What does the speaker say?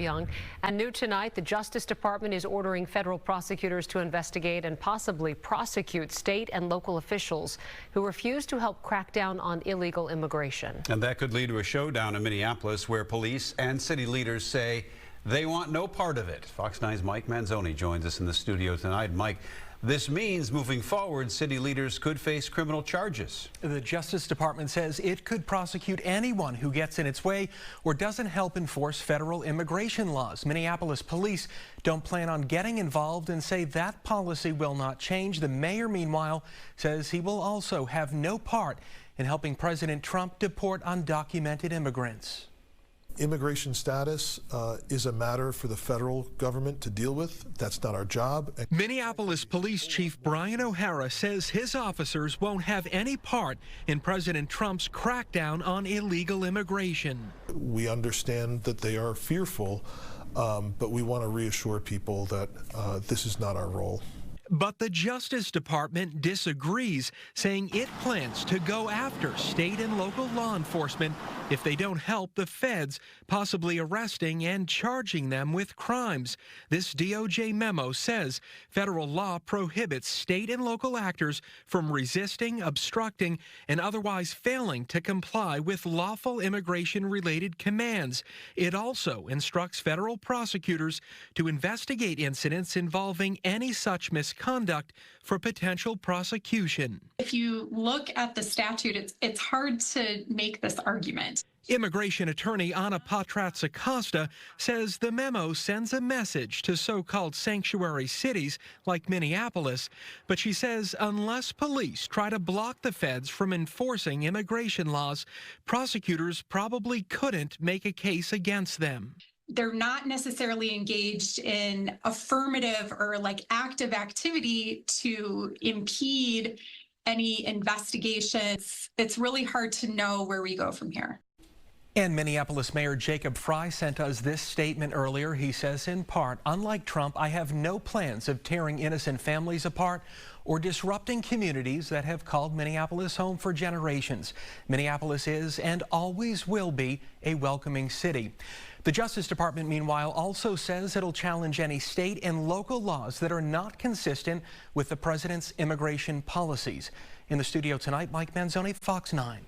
Young. And new tonight, the Justice Department is ordering federal prosecutors to investigate and possibly prosecute state and local officials who refuse to help crack down on illegal immigration. And that could lead to a showdown in Minneapolis where police and city leaders say they want no part of it. Fox 9's Mike Manzoni joins us in the studio tonight. Mike, this means moving forward, city leaders could face criminal charges. The Justice Department says it could prosecute anyone who gets in its way or doesn't help enforce federal immigration laws. Minneapolis police don't plan on getting involved and say that policy will not change. The mayor, meanwhile, says he will also have no part in helping President Trump deport undocumented immigrants. Immigration status is a matter for the federal government to deal with. That's not our job. Minneapolis Police Chief Brian O'Hara says his officers won't have any part in President Trump's crackdown on illegal immigration. We understand that they are fearful, but we want to reassure people that this is not our role. But the Justice Department disagrees, saying it plans to go after state and local law enforcement if they don't help the feds, possibly arresting and charging them with crimes. This DOJ memo says federal law prohibits state and local actors from resisting, obstructing, and otherwise failing to comply with lawful immigration-related commands. It also instructs federal prosecutors to investigate incidents involving any such misconduct for potential prosecution. If you look at the statute, it's hard to make this argument. Immigration attorney Anna Patratz-Acosta says the memo sends a message to so-called sanctuary cities like Minneapolis, but she says unless police try to block the feds from enforcing immigration laws, prosecutors probably couldn't make a case against them. They're not necessarily engaged in affirmative or active activity to impede any investigations. It's really hard to know where we go from here. And Minneapolis Mayor Jacob Frey sent us this statement earlier. He says, in part, unlike Trump, I have no plans of tearing innocent families apart or disrupting communities that have called Minneapolis home for generations. Minneapolis is and always will be a welcoming city. The Justice Department, meanwhile, also says it'll challenge any state and local laws that are not consistent with the president's immigration policies. In the studio tonight, Mike Manzoni, Fox 9.